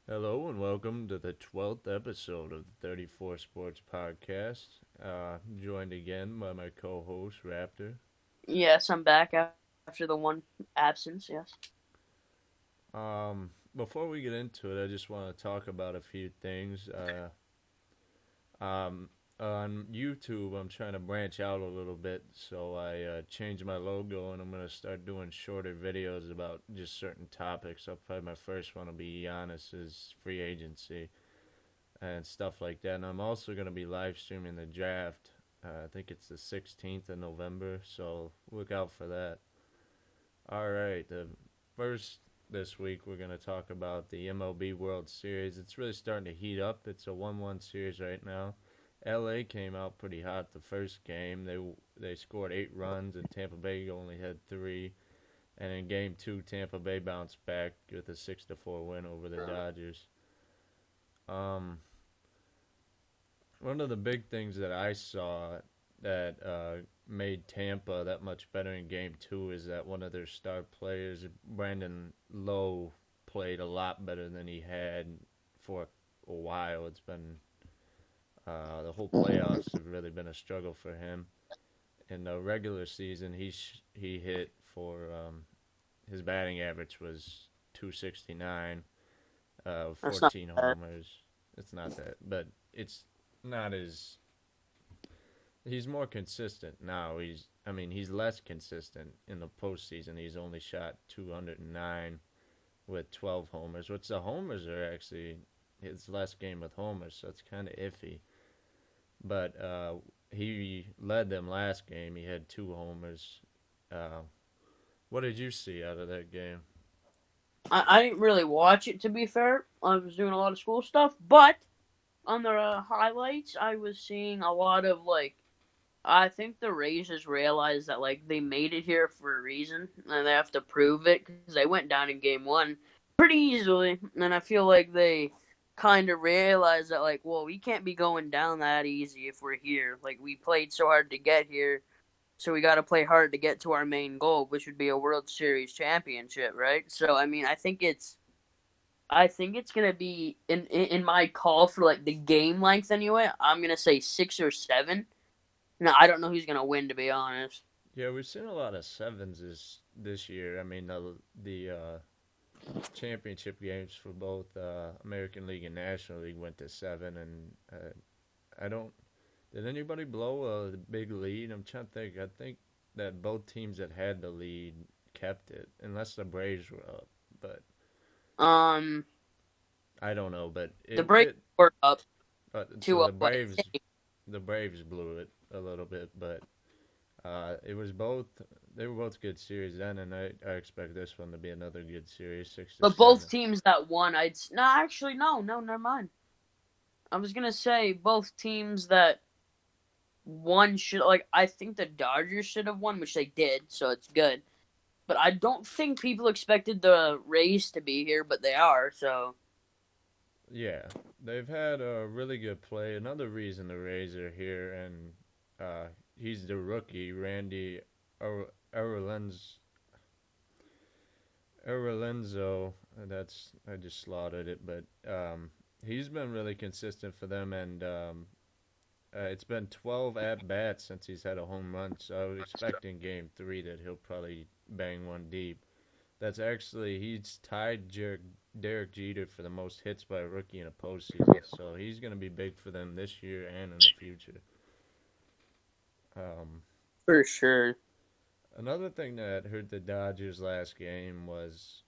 Hello and welcome to the 12th episode of the 34 Sports Podcast. Joined again by my co host, Raptor. Yes, I'm back after the one absence. Yes. Before we get into it, I just want to talk about a few things. Um, on YouTube, I'm trying to branch out a little bit, so I changed my logo and I'm going to start doing shorter videos about just certain topics. So probably my first one will be Giannis's free agency and stuff like that. And I'm also going to be live streaming the draft. I think it's the 16th of November, so look out for that. All right, the first this week we're going to talk about the MLB World Series. It's really starting to heat up. It's a 1-1 series right now. LA came out pretty hot the first game. They scored 8 runs and Tampa Bay only had 3. And in game 2, Tampa Bay bounced back with a 6-4 win over the Dodgers. Um, One of the big things that I saw that made Tampa that much better in Game 2 is that one of their star players, Brandon Lowe, played a lot better than he had for a while. It's been the whole playoffs have really been a struggle for him. In the regular season, he hit for his batting average was 269, That's not 14 bad. homers. It's not that, but it's not as he's more consistent now. He's less consistent in the postseason. He's only shot 209 with 12 homers, which the homers are actually his last game with homers, so it's kind of iffy. But he led them last game. He had 2 homers. Uh, what did you see out of that game? I didn't really watch it, to be fair. I was doing a lot of school stuff, but on the highlights, I was seeing a lot of I think the Rays just realized that they made it here for a reason, and they have to prove it because they went down in game one pretty easily, and I feel like they kind of realized that well, we can't be going down that easy if we're here. Like, we played so hard to get here, so we got to play hard to get to our main goal, which would be a World Series championship, right? So I mean, I think it's gonna be in my call for the game length anyway. I'm gonna say 6 or 7. No, I don't know who's gonna win, to be honest. Yeah, we've seen a lot of sevens this year. I mean, the championship games for both American League and National League went to 7, and I don't. Did anybody blow a big lead? I'm trying to think. I think that both teams that had the lead kept it, unless the Braves were up. But Um, I don't know. But the it Braves it were up so 2-0, I think. the Braves blew it a little bit, but it was both. They were both good series then, and I expect this one to be another good series, six to But seven. both teams that won, no, actually, no, never mind. I was gonna say both teams that won should I think the Dodgers should have won, which they did, so it's good. But I don't think people expected the Rays to be here, but they are. So Yeah, they've had a really good play. Another reason the Rays are here, and he's the rookie, Randy Aralenz Aralenzo. That's I just slaughtered it, but he's been really consistent for them, and it's been 12 at bats since he's had a home run. So I would expect in Game 3 that he'll probably bang one deep. That's actually he's tied Derek Jeter for the most hits by a rookie in a postseason. So he's going to be big for them this year and in the future. Um, for sure. Another thing that hurt the Dodgers last game was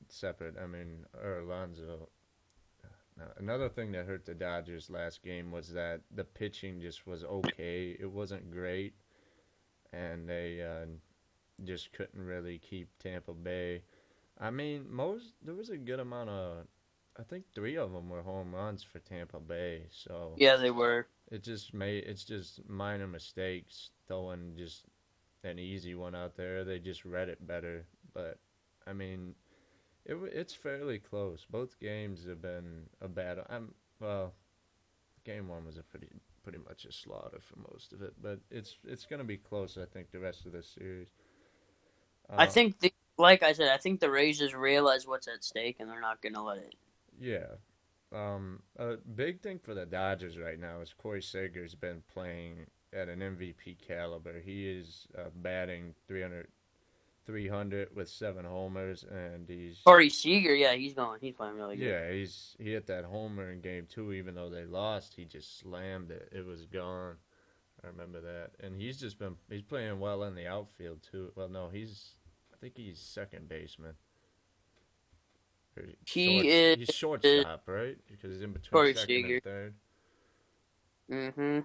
separate. I mean, Alonso. No, another thing that hurt the Dodgers last game was that the pitching just was okay. It wasn't great, and they just couldn't really keep Tampa Bay. I mean, most there was a good amount of. I think 3 of them were home runs for Tampa Bay. So Yeah, they were. it's just minor mistakes throwing just an easy one out there. They just read it better. But I mean, it's fairly close. Both games have been a battle. Well, game one was a pretty much a slaughter for most of it, but it's gonna be close. I think the rest of this series. I Uh, think like I said, I think the Rays just realize what's at stake, and they're not gonna let it. Yeah. A big thing for the Dodgers right now is Corey Seager's been playing at an MVP caliber. He is batting 300 with 7 homers, and Corey Seager, yeah, he's going. He's playing really good. he hit that homer in game 2. Even though they lost, he just slammed it. It was gone. I remember that, and he's playing well in the outfield too. Well, no, I think he's second baseman. Or He he's is shortstop, right? Because he's in between Corey second and Seager. third. Mm-hmm.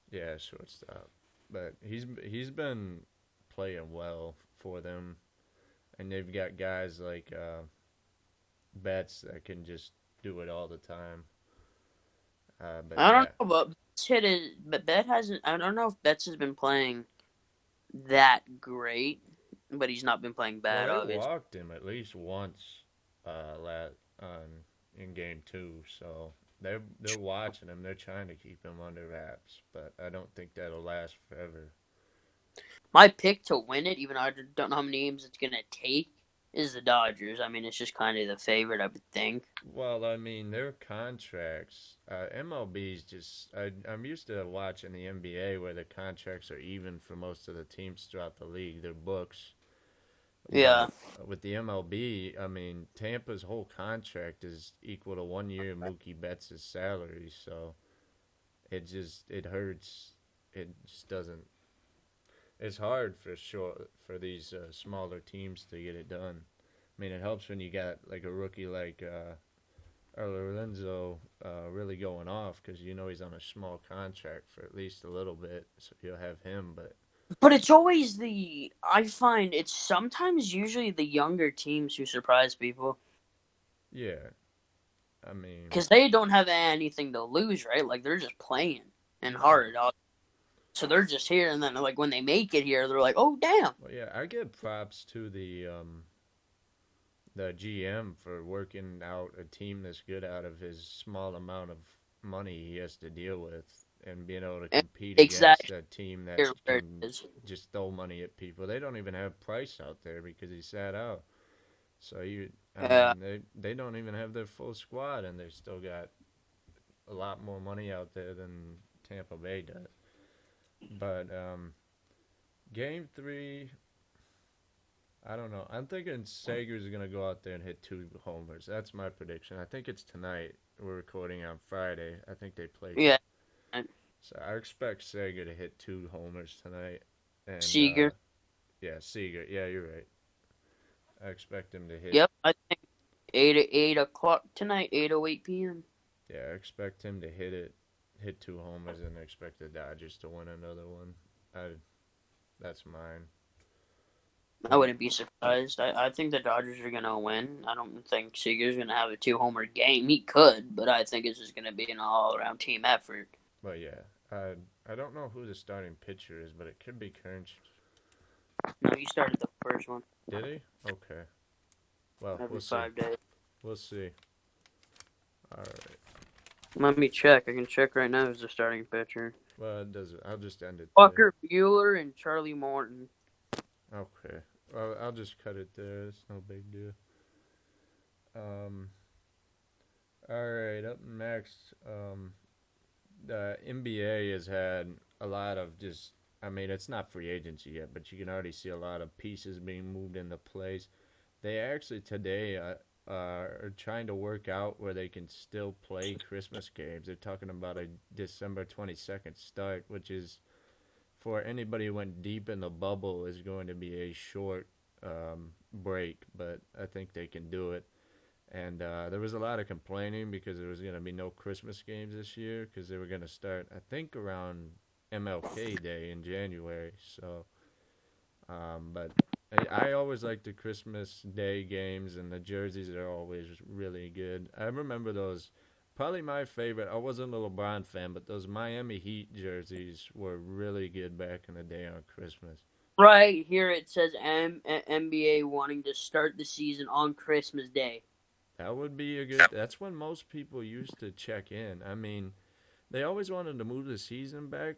Yeah, shortstop. But he's been playing well for them, and they've got guys like Betts that can just do it all the time. But I yeah, don't know, but Bet hasn't. I don't know if Betts has been playing that great, but he's not been playing well, bad, they obviously. walked him at least once on in game 2, so they're watching him. They're trying to keep him under wraps, but I don't think that'll last forever. My pick to win it, even though I don't know how many games it's gonna take, is the Dodgers. I mean, it's just kind of the favorite, I would think. Well, I mean, their contracts, MLB's just, I'm used to watching the NBA where the contracts are even for most of the teams throughout the league, their books. Yeah. But with the MLB, I mean, Tampa's whole contract is equal to 1 year of Mookie Betts' salary, so it hurts. It just doesn't, it's hard for sure for these smaller teams to get it done. I mean, it helps when you got like a rookie like Lorenzo really going off because you know he's on a small contract for at least a little bit, so you'll have him. But But it's always I find it's sometimes usually the younger teams who surprise people yeah, I mean, because they don't have anything to lose, right? Like they're just playing and no, hard. So they're just here, and then like when they make it here, they're like, oh damn. well, yeah, I give props to the GM for working out a team that's good out of his small amount of money he has to deal with and being able to And compete against exactly a team that here where it can is. just throw money at people. They don't even have Price out there because he sat out. So I Yeah. mean, they don't even have their full squad, and they still got a lot more money out there than Tampa Bay does. But game 3, I don't know. I'm thinking Sager's gonna go out there and hit 2 homers. That's my prediction. I think it's tonight. We're recording on Friday. I think they play. Yeah. So I expect Sager to hit 2 homers tonight. And Seager. yeah, Seager. Yeah, you're right. I expect him to hit. Yep. I think 8 o'clock tonight, 8:08 p.m. Yeah, I expect him to hit 2 homers, and I expect the Dodgers to win another one. I That's mine. I Who? wouldn't be surprised. I think the Dodgers are gonna win. I don't think Seager's gonna have a 2 homer game. He could, but I think it's just gonna be an all around team effort. But yeah, I don't know who the starting pitcher is, but it could be Kearns. No, he started the first one Did he? Okay. Well, we'll every see. 5 days. We'll see. All right. Let me check. I can check right now who's the starting pitcher. Well, it doesn't. I'll just end it there. Walker Bueller and Charlie Morton. Okay. Well, I'll just cut it there. It's no big deal. Um. All right. Up next, the NBA has had a lot of just. I mean, it's not free agency yet, but you can already see a lot of pieces being moved into place. They actually today are trying to work out where they can still play Christmas games. They're talking about a December 22nd start, which is for anybody who went deep in the bubble is going to be a short break, but I think they can do it. And there was a lot of complaining because there was going to be no Christmas games this year because they were going to start, I think, around MLK Day in January. So, but I always like the Christmas Day games, and the jerseys are always really good. I remember those. Probably my favorite. I wasn't a LeBron fan, but those Miami Heat jerseys were really good back in the day on Christmas. Right here it says NBA wanting to start the season on Christmas Day. That would be a good. That's when most people used to check in. I mean, they always wanted to move the season back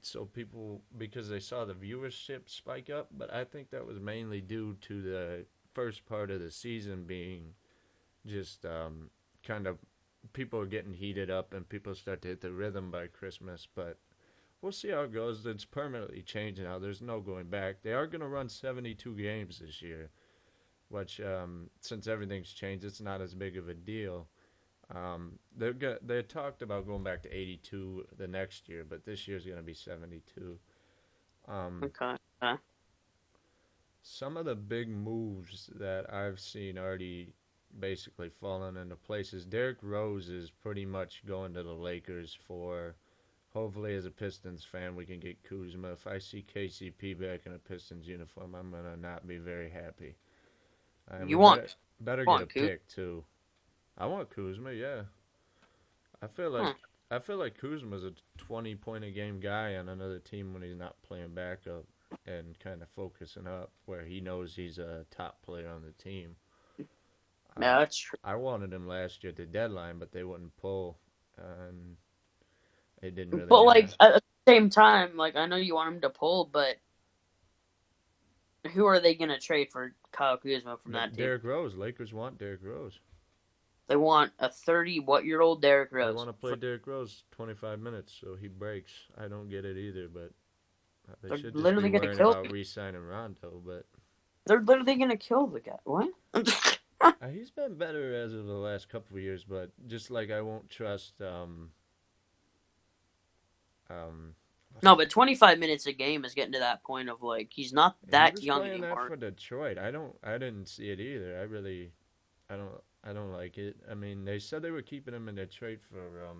so people because they saw the viewership spike up, but I think that was mainly due to the first part of the season being just kind of people are getting heated up and people start to hit the rhythm by Christmas, but we'll see how it goes. It's permanently changing now. There's no going back. They are going to run 72 games this year, which since everything's changed, it's not as big of a deal. They talked about going back to 82 the next year, but this year's going to be 72. Um, Okay. some of the big moves that I've seen already basically fallen into places. Derrick Rose is pretty much going to the Lakers for. Hopefully, as a Pistons fan, we can get Kuzma. If I see KCP back in a Pistons uniform, I'm gonna not be very happy. And we You want better get a want Coop? pick too. I want Kuzma, yeah. I feel Huh. like I feel like Kuzma's a 20 point a game guy on another team when he's not playing backup and kind of focusing up where he knows he's a top player on the team. Uh, Yeah, that's true. I wanted him last year at the deadline, but they wouldn't pull, and it didn't really But like matter. at the same time, like I know you want him to pull, but who are they gonna trade for Kyle Kuzma from that team? Derrick Rose, Lakers want Derrick Rose. They want a 30-what-year-old Derrick They Rose. want to play Derrick Rose 25 minutes so he breaks. I don't get it either, but they They're should just be literally gonna worrying kill. about re-signing Rondo. But They're literally gonna kill the guy. What? he's been better as of the last couple of years. But just like I won't trust um, No, but 25 minutes a game is getting to that point of like he's not he that was young playing that anymore. for Detroit. I didn't see it either. I don't like it. I mean, they said they were keeping him in Detroit for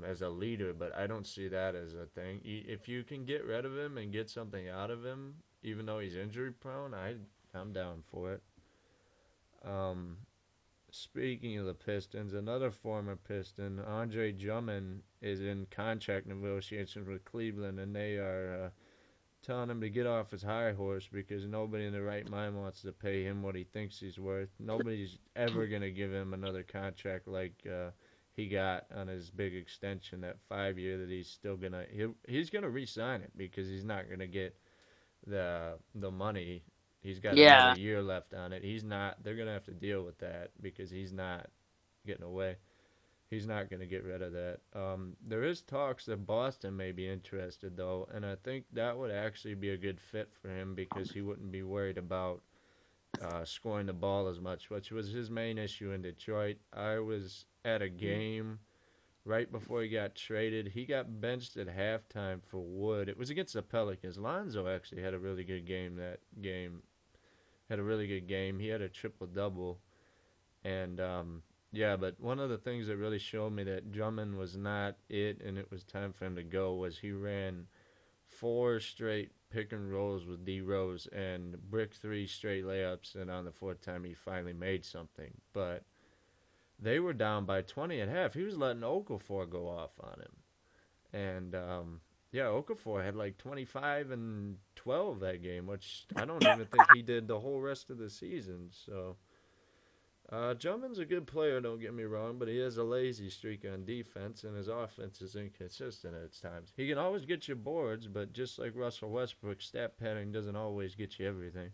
as a leader, but I don't see that as a thing. If you can get rid of him and get something out of him, even though he's injury prone, I'm down for it. Um, speaking of the Pistons, another former Piston, Andre Drummond, is in contract negotiations with Cleveland, and they are telling him to get off his high horse because nobody in their right mind wants to pay him what he thinks he's worth. Nobody's ever going to give him another contract like he got on his big extension, that 5 year that he's still gonna he's gonna re-sign it because he's not gonna get the money. He's got another Yeah, year left on it. He's not. They're gonna have to deal with that because he's not getting away. He's not going to get rid of that. There is talks that Boston may be interested though, and I think that would actually be a good fit for him because he wouldn't be worried about scoring the ball as much, which was his main issue in Detroit. I was at a game right before he got traded. He got benched at halftime for Wood. It was against the Pelicans. Lonzo actually had a really good game that game. Had a really good game. He had a triple double, and yeah, but one of the things that really showed me that Drummond was not it and it was time for him to go was he ran four straight pick and rolls with D Rose and brick three straight layups, and on the fourth time he finally made something. But they were down by 20 at half. He was letting Okafor go off on him. And yeah, Okafor had like 25 and 12 that game, which I don't even think he did the whole rest of the season. So Drummond's a good player, don't get me wrong, but he has a lazy streak on defense, and his offense is inconsistent at times. He can always get you boards, but just like Russell Westbrook, stat padding doesn't always get you everything.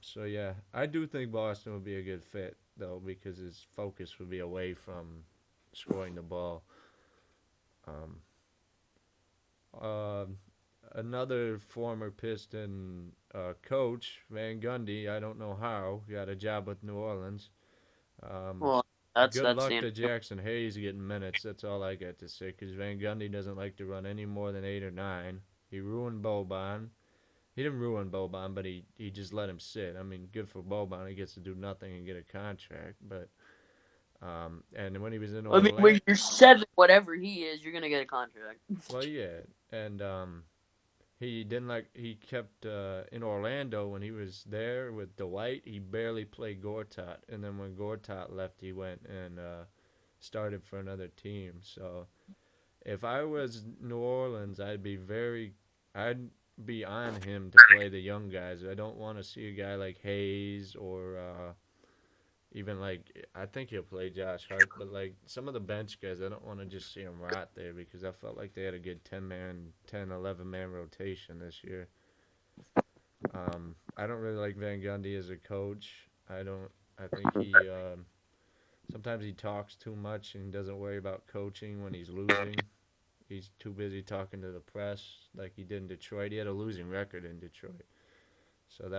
So yeah, I do think Boston would be a good fit though because his focus would be away from scoring the ball. Um, uh, another former Piston coach, Van Gundy, I don't know how, got a job with New Orleans. Um, well, good that's luck the to Jackson Hayes getting minutes. That's all I got to say. Because Van Gundy doesn't like to run any more than 8 or 9. He ruined Boban. He didn't ruin Boban, but he just let him sit. I mean, good for Boban. He gets to do nothing and get a contract. But and when he was in I mean, Orlando, when you're 7, whatever he is, you're gonna get a contract. well, yeah, and he didn't like. He kept in Orlando when he was there with Dwight. He barely played Gortat, and then when Gortat left, he went and started for another team. So if I was New Orleans, I'd be on him to play the young guys. I don't want to see a guy like Hayes or even like I think he'll play Josh Hart, but like some of the bench guys, I don't want to just see them rot there because I felt like they had a good 10 man, 10, 11 man rotation this year. I don't really like Van Gundy as a coach. I don't. I think he Sometimes he talks too much and doesn't worry about coaching when he's losing. He's too busy talking to the press like he did in Detroit. He had a losing record in Detroit. So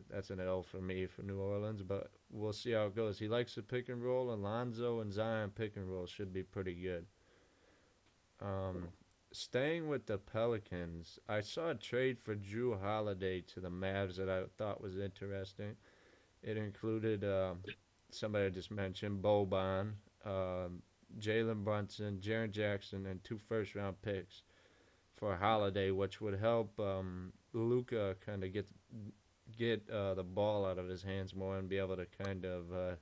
that's an L for me for New Orleans, but we'll see how it goes. He likes the pick and roll, and Lonzo and Zion pick and roll should be pretty good. Um, Staying with the Pelicans, I saw a trade for Drew Holiday to the Mavs that I thought was interesting. It included somebody I just mentioned, Boban, Jalen Brunson, Jaren Jackson, and 2 first-round picks for Holiday, which would help Luka kind of get the ball out of his hands more and be able to kind of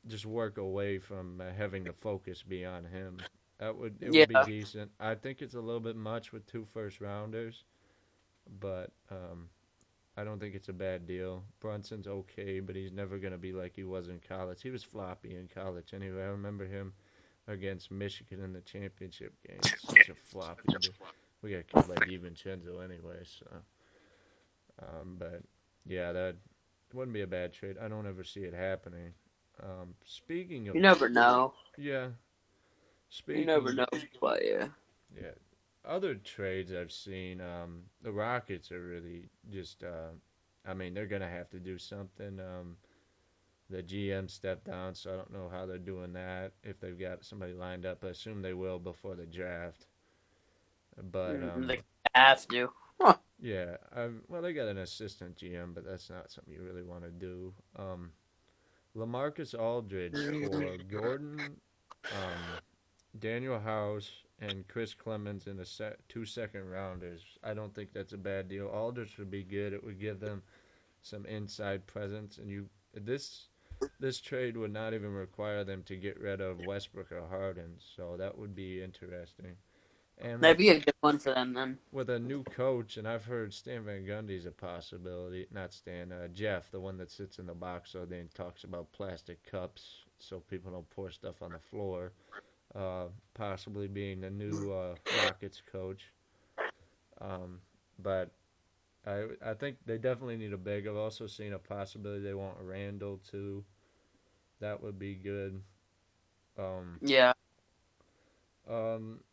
just work away from having the focus be on him. It would be Yeah, decent. I think it's a little bit much with 2 first rounders, but I don't think it's a bad deal. Brunson's okay, but he's never gonna be like he was in college. He was floppy in college anyway. I remember him against Michigan in the championship game. Such a floppy. We got killed by DiVincenzo anyway. So, but yeah, that wouldn't be a bad trade. I don't ever see it happening. Speaking of, you never know. yeah, You never speaking, know, but yeah. yeah, other trades I've seen. The Rockets are really just. I mean, they're gonna have to do something. The GM stepped down, so I don't know how they're doing that. If they've got somebody lined up, I assume they will before the draft. But They have to. Huh. yeah, well, they got an assistant GM, but that's not something you really want to do. Lamarcus Aldridge for Gordon, um, Daniel House, and Chris Clemens in 2 second rounders. I don't think that's a bad deal. Aldridge would be good. It would give them some inside presence, and this trade would not even require them to get rid of Westbrook or Harden, so that would be interesting. And That'd be a good one for them then. with a new coach, and I've heard Stan Van Gundy's a possibility. Not Stan, Jeff, the one that sits in the box so then talks about plastic cups so people don't pour stuff on the floor. Possibly being the new Rockets coach. Um, but I think they definitely need a big. I've also seen a possibility they want Randall too. That would be good. Um, Yeah.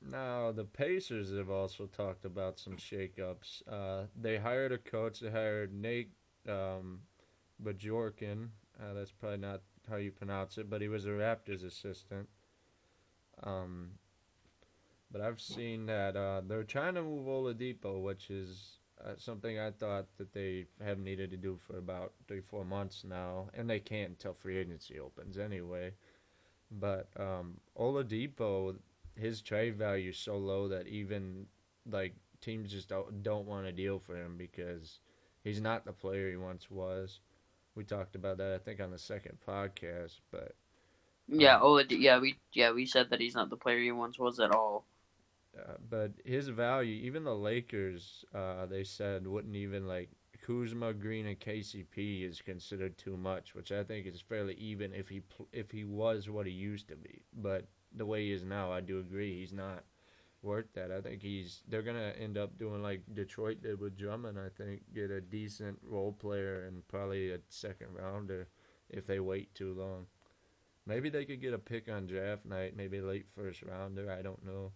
Now the Pacers have also talked about some shakeups. They hired a coach. They hired Nate Bajorkin. That's probably not how you pronounce it, but he was a Raptors assistant. Um, but I've seen that they're trying to move Oladipo, which is something I thought that they have needed to do for about 3 4 months now, and they can't until free agency opens anyway. But Oladipo, his trade value is so low that even like teams just don't want to deal for him because he's not the player he once was. We talked about that I think on the second podcast, but Yeah, um, we said that he's not the player he once was at all. but his value, even the Lakers, they said wouldn't even like Kuzma, Green, and KCP is considered too much, which I think is fairly even if he was what he used to be. But the way he is now, I do agree he's not worth that. I think they're gonna end up doing like Detroit did with Drummond. I think get a decent role player and probably a second rounder if they wait too long. Maybe they could get a pick on draft night, maybe late first rounder. I don't know.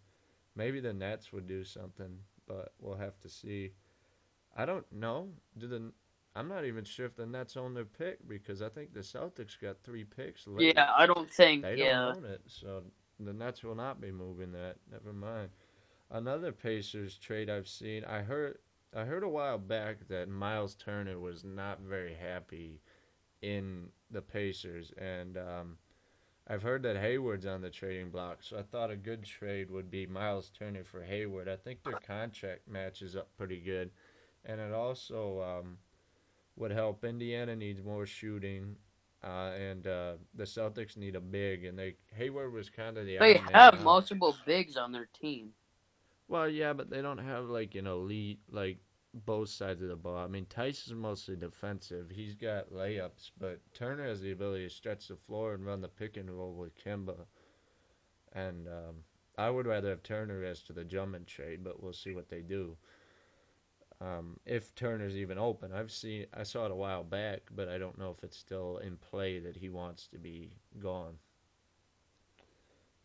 Maybe the Nets would do something, but we'll have to see. I don't know. I'm not even sure if the Nets own their pick because I think the Celtics got 3 picks late. Yeah, I don't think. They don't Yeah, own it, so the Nets will not be moving that. Never mind. Another Pacers trade I've seen. I heard a while back that Miles Turner was not very happy in the Pacers, and I've heard that Hayward's on the trading block, so I thought a good trade would be Miles Turner for Hayward. I think their contract matches up pretty good, and it also would help. Indiana needs more shooting, and the Celtics need a big, and Hayward was kind of the they odd man have out. multiple bigs on their team. Well, yeah, but they don't have like an elite like both sides of the ball. I mean, Tice is mostly defensive. He's got layups, but Turner has the ability to stretch the floor and run the pick and roll with Kimba. And I would rather have Turner as to the Drummond trade, but we'll see what they do. If Turner's even open. I saw it a while back, but I don't know if it's still in play that he wants to be gone.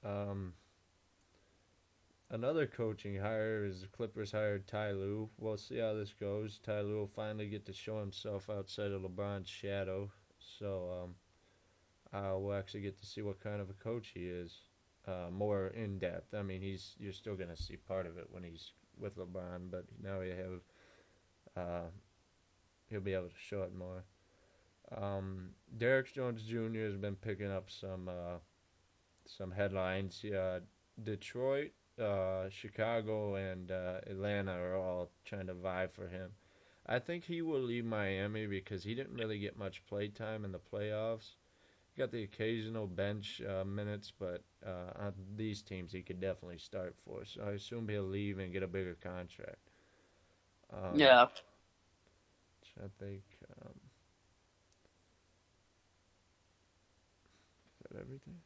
Um, Another coaching hire is the Clippers hired Ty Lue. We'll see how this goes. Ty Lue will finally get to show himself outside of LeBron's shadow. So we'll actually get to see what kind of a coach he is, more in depth. I mean, you're still gonna see part of it when he's with LeBron, but now uh, he'll be able to show it more. Derek Jones Jr. has been picking up some headlines. Yeah, Detroit, Chicago, and Atlanta are all trying to vie for him. I think he will leave Miami because he didn't really get much play time in the playoffs. He got the occasional bench minutes, but on these teams he could definitely start for. So I assume he'll leave and get a bigger contract. Um, Yeah. I think is that everything.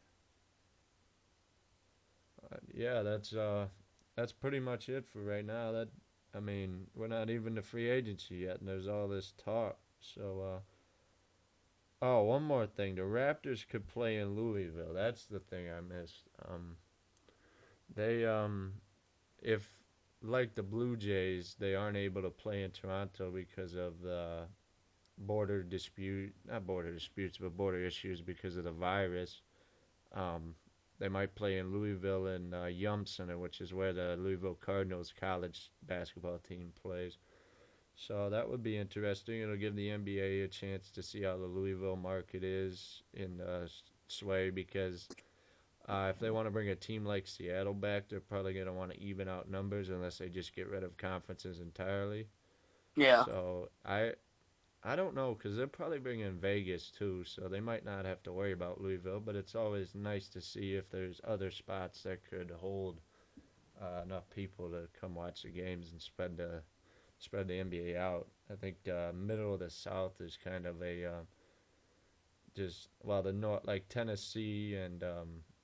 Yeah, that's pretty much it for right now. I mean, we're not even to free agency yet, and there's all this talk. So, oh, one more thing: the Raptors could play in Louisville. That's the thing I missed. They if like the Blue Jays, they aren't able to play in Toronto because of the border dispute, not border disputes, but border issues because of the virus. Um, they might play in Louisville and Yum Center, which is where the Louisville Cardinals college basketball team plays. So that would be interesting. It'll give the NBA a chance to see how the Louisville market is in sway because if they want to bring a team like Seattle back, they're probably going to want to even out numbers unless they just get rid of conferences entirely. Yeah. So I don't know because they're probably bringing Vegas too, so they might not have to worry about Louisville. But it's always nice to see if there's other spots that could hold enough people to come watch the games and spread the NBA out. I think the middle of the South is kind of a just well the north like Tennessee and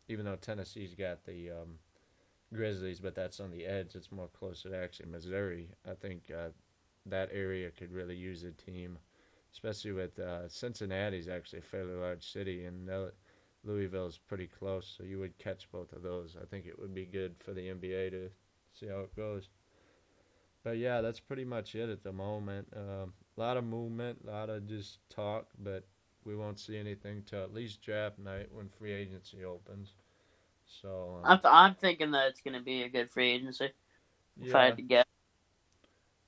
even though Tennessee's got the Grizzlies, but that's on the edge. It's more closer to actually Missouri. I think that area could really use a team, especially with Cincinnati's actually a fairly large city, and Louisville's pretty close, so you would catch both of those. I think it would be good for the NBA to see how it goes. But yeah, that's pretty much it at the moment. A lot of movement, a lot of just talk, but we won't see anything till at least draft night when free agency opens. So I'm thinking that it's going to be a good free agency, if I yeah, had to guess.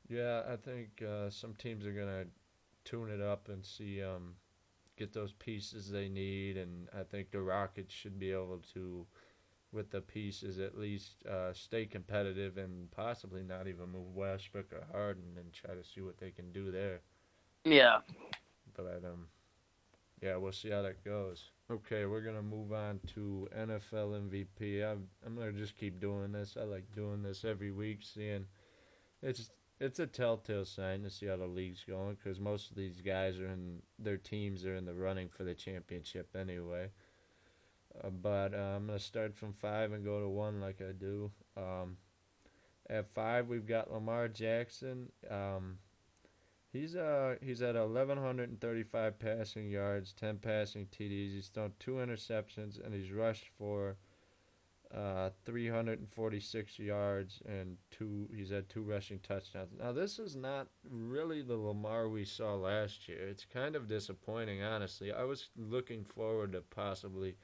yeah, I think some teams are gonna tune it up and see get those pieces they need, and I think the Rockets should be able to, with the pieces, at least stay competitive and possibly not even move Westbrook or Harden and try to see what they can do there. Yeah. But yeah, we'll see how that goes. Okay, we're gonna move on to NFL MVP. I'm gonna just keep doing this. I like doing this every week, seeing it's it's a telltale sign to see how the league's going because most of these guys are in their teams are in the running for the championship anyway. But I'm gonna start from five and go to one like I do. At five, we've got Lamar Jackson. He's at 1,135 passing yards, 10 passing TDs. He's thrown two interceptions, and he's rushed for 346 yards and two. He's had two rushing touchdowns. Now this is not really the Lamar we saw last year. It's kind of disappointing, honestly. I was looking forward to possibly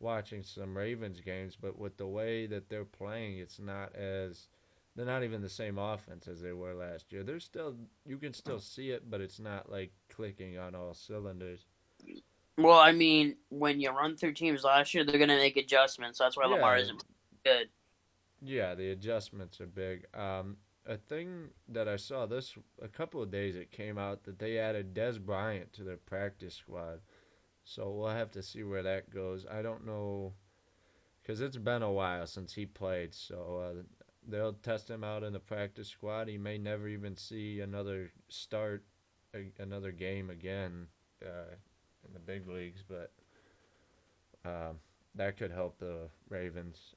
watching some Ravens games, but with the way that they're playing, it's not as they're not even the same offense as they were last year. They're still you can still see it, but it's not like clicking on all cylinders. Well, I mean, when you run through teams last year, they're going to make adjustments. That's why Lamar Yeah, isn't good. yeah, the adjustments are big. A thing that I saw this a couple of days it came out that they added Des Bryant to their practice squad. So we'll have to see where that goes. I don't know because it's been a while since he played. So they'll test him out in the practice squad. He may never even see another game again in the big leagues, but um, that could help the Ravens.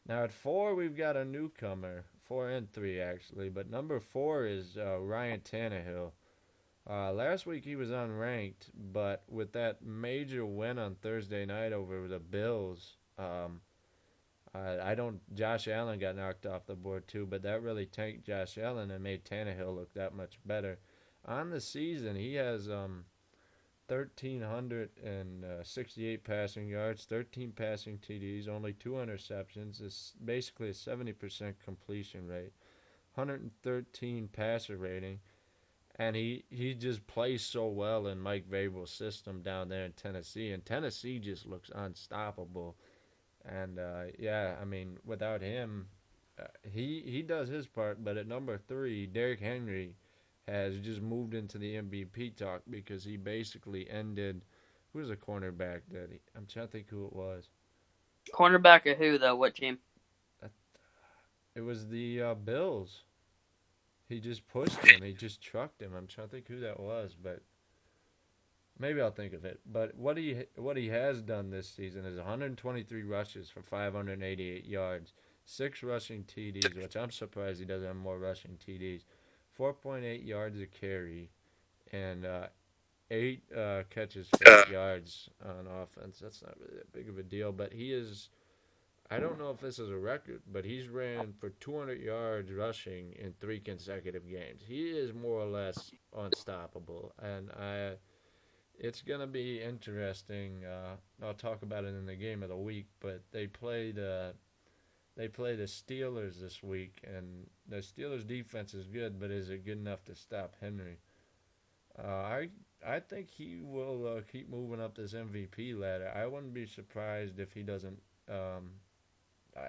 Now at four, we've got a newcomer 4 and 3 actually. But number 4 is Ryan Tannehill. Last week he was unranked, but with that major win on Thursday night over the Bills, I don't. Josh Allen got knocked off the board too, but that really tanked Josh Allen and made Tannehill look that much better. On the season, he has 1,368 passing yards, 13 passing TDs, only 2 interceptions. It's basically a 70% completion rate, 113 passer rating, and he just plays so well in Mike Vrabel's system down there in Tennessee. And Tennessee just looks unstoppable. And yeah, I mean, without him, he does his part. But at number 3, Derrick Henry has just moved into the MVP talk because he basically ended. Who was the cornerback that I'm trying to think who it was. Cornerback of who though? What team? It was the Bills. He just pushed him. He just trucked him. I'm trying to think who that was, but maybe I'll think of it. But what he has done this season is 123 rushes for 588 yards, 6 rushing TDs, which I'm surprised he doesn't have more rushing TDs, 4.8 yards a carry, and 8 catches for 8 yards on offense. That's not really that big of a deal, but he is. I don't know if this is a record, but he's ran for 200 yards rushing in 3 consecutive games. He is more or less unstoppable, and it's gonna be interesting. I'll talk about it in the game of the week, but they play the Steelers this week, and the Steelers defense is good, but is it good enough to stop Henry? I think he will keep moving up this MVP ladder. I wouldn't be surprised if he doesn't.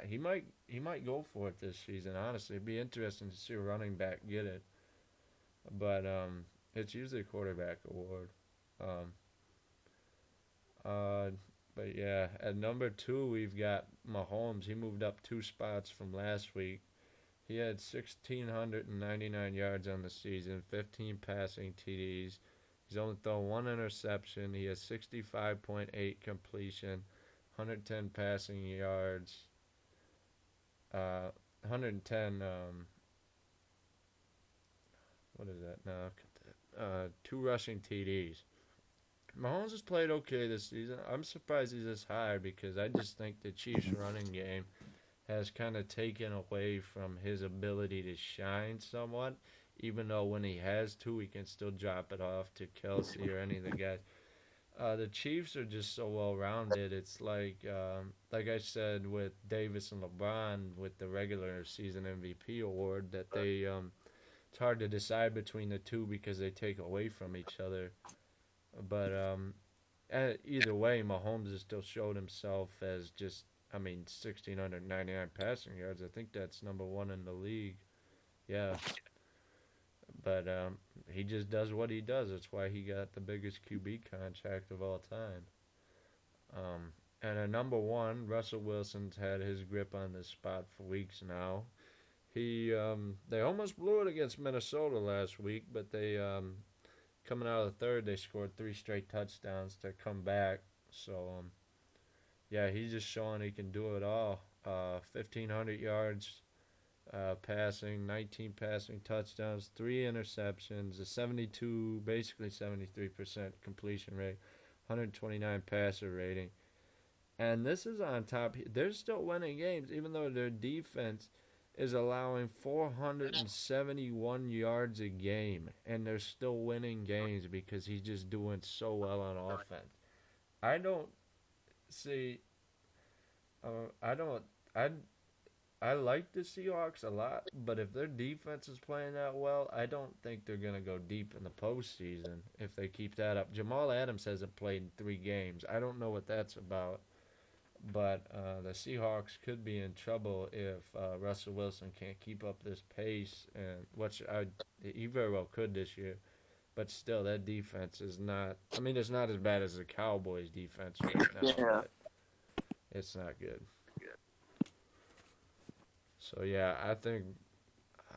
He might go for it this season. Honestly, it'd be interesting to see a running back get it, but it's usually a quarterback award. Um, uh, but yeah, at number 2 we've got Mahomes. He moved up 2 spots from last week. He had 1,699 yards on the season, 15 passing TDs. He's only thrown 1 interception. He has 65.8 completion, 110 passing yards, 110. What is that? No, 2 rushing TDs. Mahomes has played okay this season. I'm surprised he's this high because I just think the Chiefs' running game has kind of taken away from his ability to shine somewhat. Even though when he has to, he can still drop it off to Kelsey or any of the guys. The Chiefs are just so well rounded. It's like I said with Davis and LeBron with the regular season MVP award, that it's hard to decide between the two because they take away from each other. But either way, Mahomes has still showed himself as just, I mean, 1,699 passing yards. I think that's number 1 in the league. Yeah, but he just does what he does. That's why he got the biggest QB contract of all time. And at number 1, Russell Wilson's had his grip on this spot for weeks now. They almost blew it against Minnesota last week, but they coming out of the third, they scored 3 straight touchdowns to come back. So yeah, he's just showing he can do it all. 1,500 yards passing, 19 passing touchdowns, 3 interceptions, a 72, basically 73% completion rate, 129 passer rating. And this is on top. They're still winning games, even though their defense is allowing 471 yards a game, and they're still winning games because he's just doing so well on offense. I don't see. I don't. I like the Seahawks a lot, but if their defense is playing that well, I don't think they're gonna go deep in the postseason if they keep that up. Jamal Adams hasn't played in 3 games. I don't know what that's about. But the Seahawks could be in trouble if Russell Wilson can't keep up this pace, and he very well could this year. But still, that defense is not. I mean, it's not as bad as the Cowboys' defense right now, Yeah. but it's not good. So yeah, I think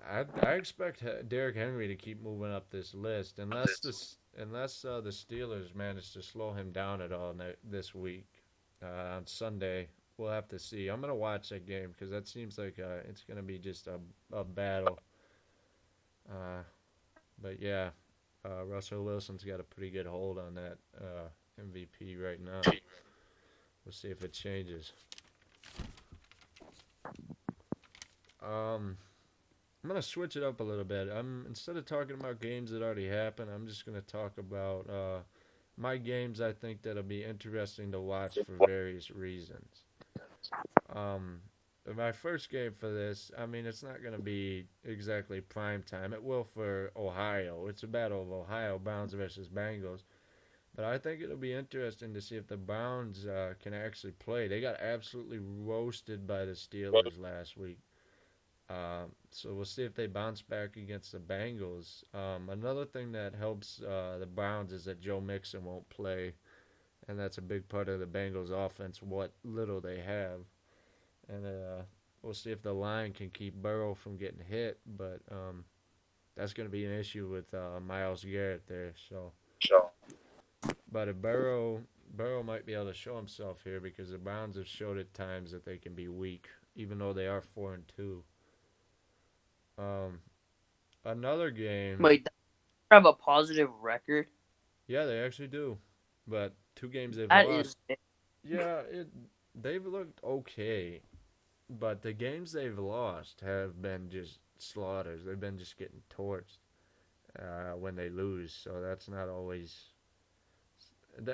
I expect Derrick Henry to keep moving up this list, unless the Steelers manage to slow him down at all this week on Sunday. we'll have to see. I'm gonna watch that game because that seems like it's gonna be just a battle. Uh, but yeah, Russell Wilson's got a pretty good hold on that MVP right now. We'll see if it changes. I'm gonna switch it up a little bit. I'm instead of talking about games that already happened, I'm just gonna talk about my games I think that'll be interesting to watch for various reasons. Um, my first game for this, I mean, it's not gonna be exactly prime time. It will for Ohio. It's a battle of Ohio Browns versus Bengals. But I think it'll be interesting to see if the Browns can actually play. They got absolutely roasted by the Steelers last week. So we'll see if they bounce back against the Bengals. Another thing that helps the Browns is that Joe Mixon won't play, and that's a big part of the Bengals' offense. What little they have, and we'll see if the line can keep Burrow from getting hit. But that's going to be an issue with Myles Garrett there. So, but if Burrow might be able to show himself here because the Browns have showed at times that they can be weak, even though they are 4-2. Um, Another game. Wait, they have a positive record. Yeah, they actually do. But two games they've That lost. is Yeah, they've looked okay, but the games they've lost have been just slaughters. They've been just getting torched when they lose. So that's not always.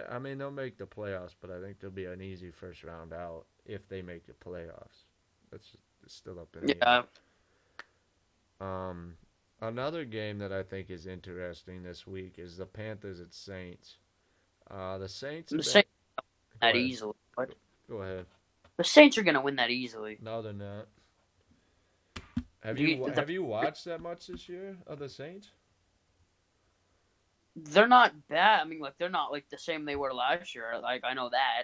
I mean, they'll make the playoffs, but I think they'll be an easy first round out if they make the playoffs. That's still up in the air. yeah. Um, Another game that I think is interesting this week is the Panthers at Saints. The Saints The have been. Saints Go that ahead. easily. What? Go ahead. The Saints are gonna win that easily. No, they're not. The, Have you watched that much this year of the Saints? they're not bad. I mean, like they're not like the same they were last year. Like I know that.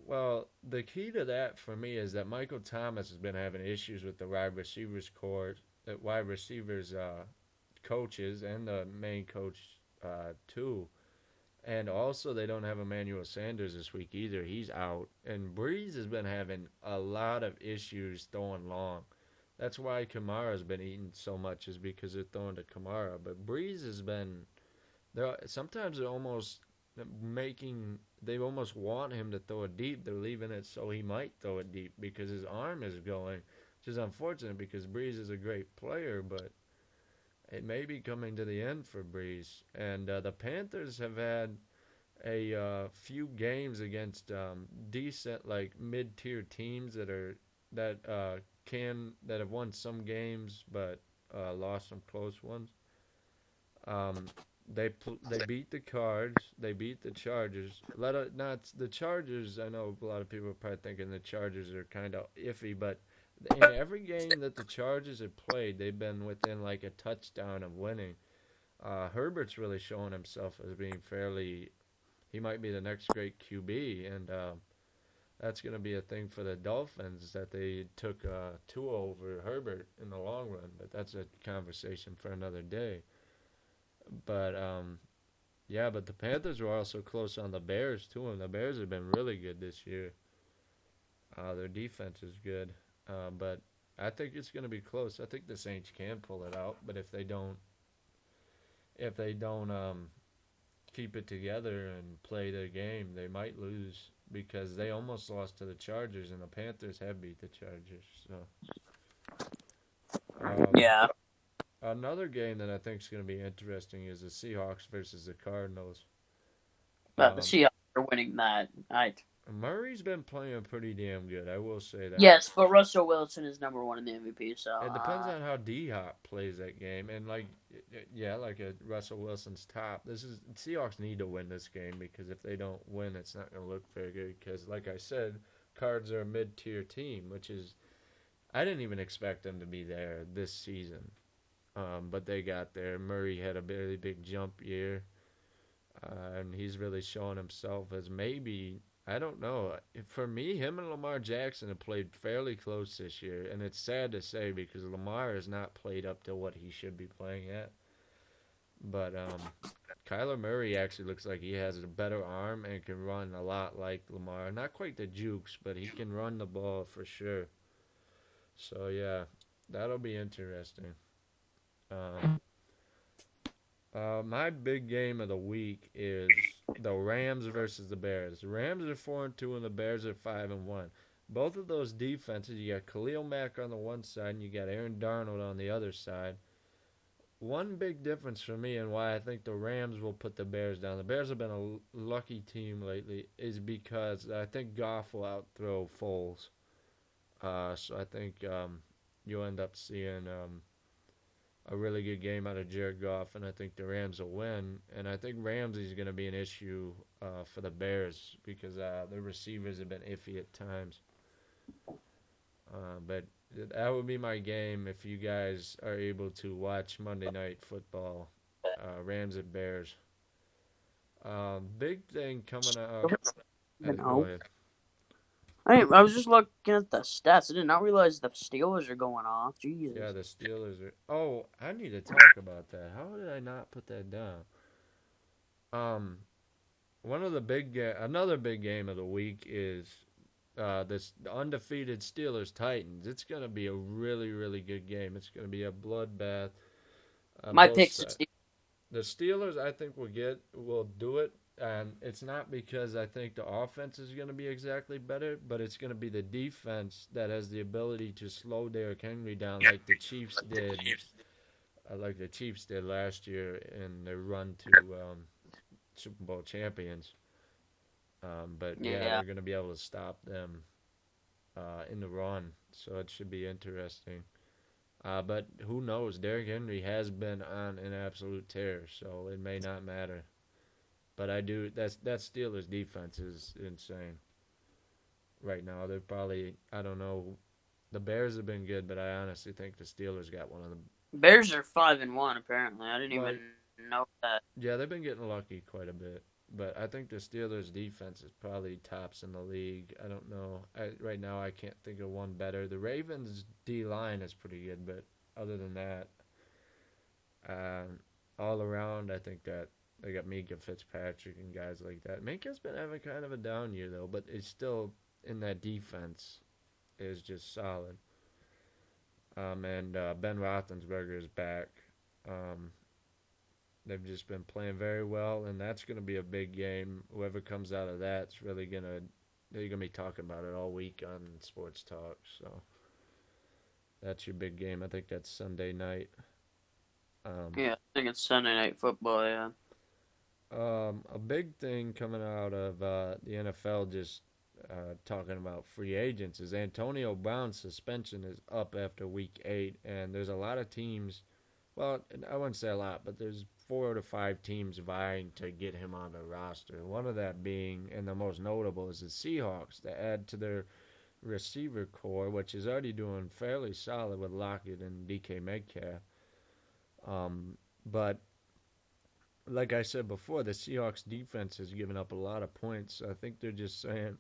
Well, the key to that for me is that Michael Thomas has been having issues with the wide receivers court, the wide receivers coaches, and the main coach too. And also, they don't have Emmanuel Sanders this week either. He's out. And Breeze has been having a lot of issues throwing long. That's why Kamara's been eating so much, is because they're throwing to Kamara. But Breeze has been. Sometimes they're almost making. They almost want him to throw it deep. They're leaving it so he might throw it deep because his arm is going. Which is unfortunate because Breeze is a great player, but it may be coming to the end for Breeze. And the Panthers have had a few games against decent, like mid-tier teams that have won some games but lost some close ones. Um, they beat the Cards. They beat the Chargers. Not the Chargers. I know a lot of people are probably thinking the Chargers are kind of iffy, but in every game that the Chargers have played, they've been within like a touchdown of winning. Herbert's really showing himself as being fairly. He might be the next great QB, and that's going to be a thing for the Dolphins that they took Tua over Herbert in the long run. But that's a conversation for another day. But yeah, but the Panthers were also close on the Bears too, and the Bears have been really good this year. Their defense is good, but I think it's going to be close. I think the Saints can pull it out, but if they don't keep it together and play their game, they might lose because they almost lost to the Chargers, and the Panthers have beat the Chargers. So um, Yeah. another game that I think is going to be interesting is the Seahawks versus the Cardinals. The Um, Seahawks are winning that. Murray's been playing pretty damn good. I will say that. Yes, but Russell Wilson is number one in the MVP. So It depends on how D Hop plays that game, and yeah, like a Russell Wilson's top. This is Seahawks need to win this game because if they don't win, it's not going to look very good. Because, like I said, Cards are a mid-tier team, which is I didn't even expect them to be there this season, but they got there. Murray had a really big jump year, and he's really showing himself as maybe. I don't know. For me, him and Lamar Jackson have played fairly close this year, and it's sad to say because Lamar has not played up to what he should be playing at. But Kyler Murray actually looks like he has a better arm and can run a lot like Lamar. Not quite the jukes, but he can run the ball for sure. So yeah, that'll be interesting. Um, my big game of the week is the Rams versus the Bears. The Rams are 4-2 and the Bears are 5-1. Both of those defenses, you got Khalil Mack on the one side and you got Aaron Darnold on the other side. One big difference for me and why I think the Rams will put the Bears down. The Bears have been a lucky team lately, is because I think Goff will outthrow Foles. So I think you'll end up seeing a really good game out of Jared Goff, and I think the Rams will win. And I think Ramsey's going to be an issue for the Bears because their receivers have been iffy at times. But that would be my game if you guys are able to watch Monday Night Football, Rams and Bears. Big thing coming up. You Go know, ahead. I was just looking at the stats. I did not realize the Steelers are going off. Yeah, Jesus. the Steelers are. Oh, I need to talk about that. How did I not put that down? Um, one of the another big game of the week is this undefeated Steelers Titans. It's gonna be a really really good game. It's gonna be a bloodbath on My both pick's the sides. Steelers. The Steelers, I think, will do it, and it's not because I think the offense is going to be exactly better, but it's going to be the defense that has the ability to slow Derrick Henry down, like the Chiefs did last year in their run to Super Bowl champions. But yeah, Yeah. they're going to be able to stop them in the run, so it should be interesting. But who knows? Derrick Henry has been on an absolute tear, so it may not matter. But I do. That Steelers defense is insane right now. They're probably, I don't know. The Bears have been good, but I honestly think the Steelers got one of the. Bears are 5-1 apparently. I didn't Well, even know that. yeah, they've been getting lucky quite a bit, but I think the Steelers defense is probably tops in the league. I don't know. Right now, I can't think of one better. The Ravens D line is pretty good, but other than that, um, all around, I think that they got Minka Fitzpatrick and guys like that. Minka's been having kind of a down year though, but it's still in that defense is just solid. And Ben Roethlisberger is back. Um, they've just been playing very well, and that's going to be a big game. Whoever comes out of that's really gonna they're gonna be talking about it all week on Sports Talk. So that's your big game. I think that's Sunday night. Um, Yeah, I think it's Sunday Night Football. Yeah. a big thing coming out of the NFL, just talking about free agents, is Antonio Brown's suspension is up after week 8, and there's a lot of teams. Well, I wouldn't say a lot, but there's 4 to 5 teams vying to get him on the roster. One of that being, and the most notable, is the Seahawks to add to their receiver core, which is already doing fairly solid with Lockett and DK Metcalf. But like I said before, the Seahawks defense has given up a lot of points. So I think they're just saying,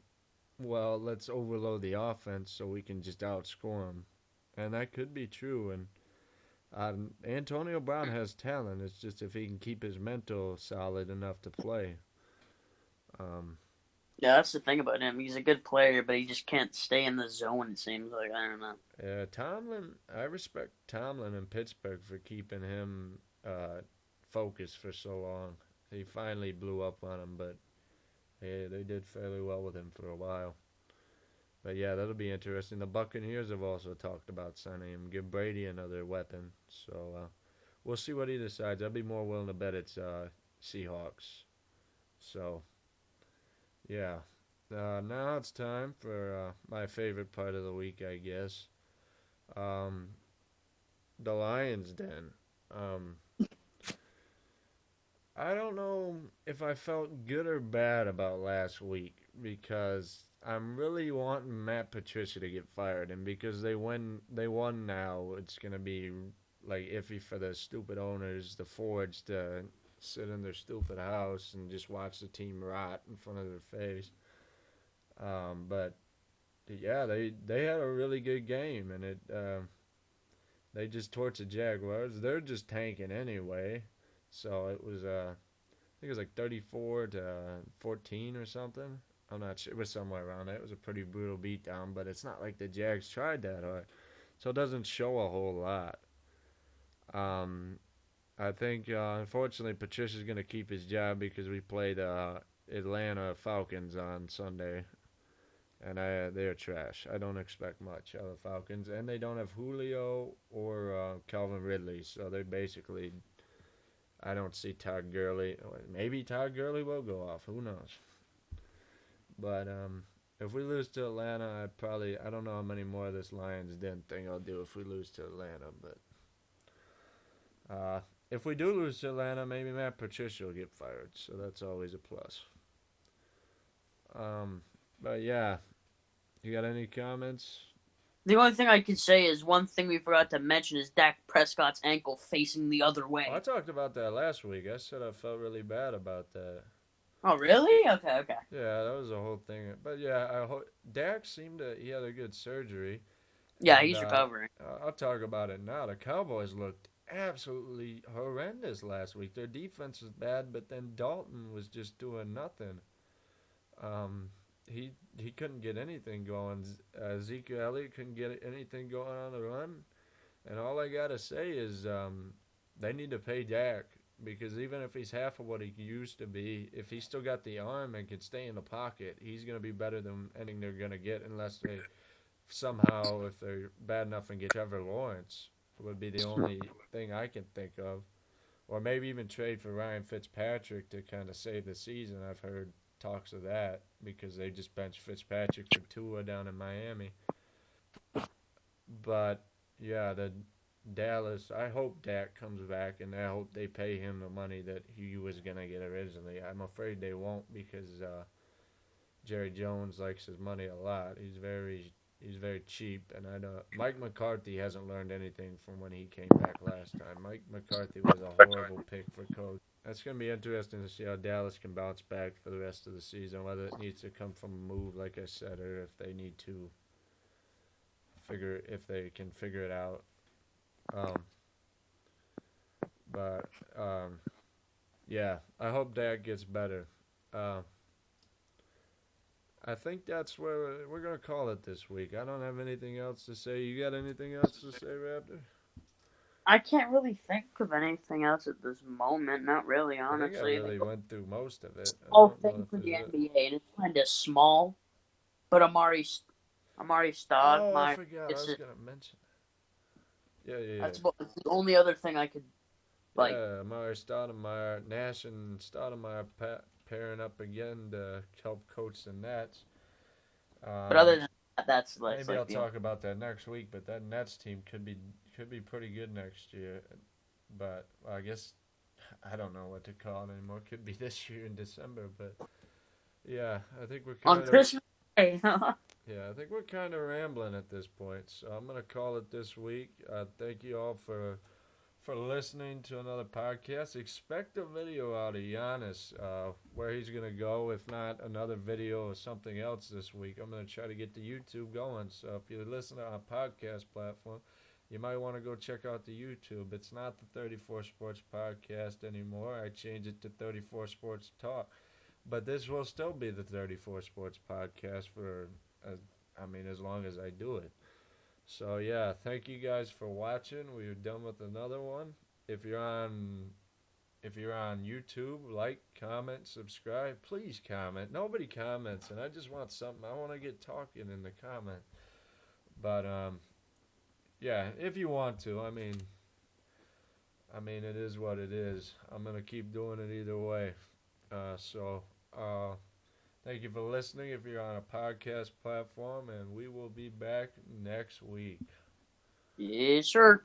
well, let's overload the offense so we can just outscore them. And that could be true. And Antonio Brown has talent. It's just if he can keep his mental solid enough to play. Um, Yeah, that's the thing about him. He's a good player, but he just can't stay in the zone, it seems like. I don't know. Tomlin, I respect Tomlin in Pittsburgh for keeping him focused for so long. He finally blew up on him, but hey, they did fairly well with him for a while. But yeah, that'll be interesting. The Buccaneers have also talked about signing him, give Brady another weapon. So we'll see what he decides. I'd be more willing to bet it's Seahawks. So yeah, now it's time for my favorite part of the week, I guess. Um, the Lions Den. Um, I don't know if I felt good or bad about last week because I'm really wanting Matt Patricia to get fired, and because they won now, it's gonna be like iffy for the stupid owners, the Fords, to sit in their stupid house and just watch the team rot in front of their face. But yeah, they had a really good game, and they just torched the Jaguars. They're just tanking anyway. So it was I think it was like 34-14 or something. I'm not sure. It was somewhere around there. It was a pretty brutal beatdown, but it's not like the Jags tried that hard, so it doesn't show a whole lot. Um, I think unfortunately Patricia's gonna keep his job because we played Atlanta Falcons on Sunday, and they're trash. I don't expect much out of the Falcons, and they don't have Julio or Calvin Ridley, so they basically. I don't see Todd Gurley. Maybe Todd Gurley will go off. Who knows? But if we lose to Atlanta, I don't know how many more of this Lions Den thing I'll do if we lose to Atlanta. But if we do lose to Atlanta, maybe Matt Patricia will get fired. So that's always a plus. Um, but yeah, you got any comments? The only thing I could say is one thing we forgot to mention is Dak Prescott's ankle facing the other Oh, I way. talked about that last week. I said I felt really bad about that. Oh, really? Okay, okay. Yeah, that was the whole thing. But yeah, Dak seemed to he had a good surgery, Yeah, and he's recovering. I'll talk about it now. The Cowboys looked absolutely horrendous last week. Their defense was bad, but then Dalton was just doing nothing. Um, he couldn't get anything going. Ezekiel Elliott couldn't get anything going on the run. And all I gotta say is they need to pay Dak because even if he's half of what he used to be, if he's still got the arm and can stay in the pocket, he's gonna be better than anything they're gonna get unless they somehow, if they're bad enough and get Trevor Lawrence, would be the only thing I can think of. Or maybe even trade for Ryan Fitzpatrick to kind of save the season. I've heard talks of that because they just benched Fitzpatrick for Tua down in Miami. But yeah, the Dallas. I hope Dak comes back, and I hope they pay him the money that he was gonna get originally. I'm afraid they won't because Jerry Jones likes his money a lot. He's very cheap, and I know Mike McCarthy hasn't learned anything from when he came back last time. Mike McCarthy was a horrible pick for coach. That's going to be interesting to see how Dallas can bounce back for the rest of the season, whether it needs to come from a move, like I said, or if they need to if they can figure it out. Um, but yeah, I hope Dak gets better. Uh, I think that's where we're gonna call it this week. I don't have anything else to say. You got anything else to say, Raptor? I can't really think of anything else at this moment. Not really, I think I honestly. really went through most of it. I Whole don't know thing if for the there's it. NBA, and it's kind of small. But Amari Oh, I Stoudemire, forgot. I it's was gonna mention. Yeah, yeah, yeah. that's about the only other thing I could like. Yeah, Amari Stoudemire, Nash and Stoudemire pairing up again to help coach the Nets. But other Um, than that, that's maybe I'll like the talk about that next week. But that Nets team could be pretty good next year. But well, I guess I don't know what to call it anymore. Could be this year in December. But yeah, I think we're on kind of Christmas Day. yeah, I think we're kind of rambling at this point. So I'm gonna call it this week. Thank you all for listening to another podcast. Expect a video out of Giannis, where he's going to go. If not, another video or something else this week. I'm going to try to get the YouTube going. So if you're listening on a podcast platform, you might want to go check out the YouTube. It's not the 34 Sports Podcast anymore. I changed it to 34 Sports Talk. But this will still be the 34 Sports Podcast for, as long as I do it. So yeah, thank you guys for watching. We're done with another one. If you're on if you're on YouTube, like, comment, subscribe. Please comment. Nobody comments, and I just want something. I want to get talking in the comment. But yeah, if you want to, it is what it is. I'm gonna keep doing it either way. So thank you for listening. If you're on a podcast platform, and we will be back next week. Yes, sir.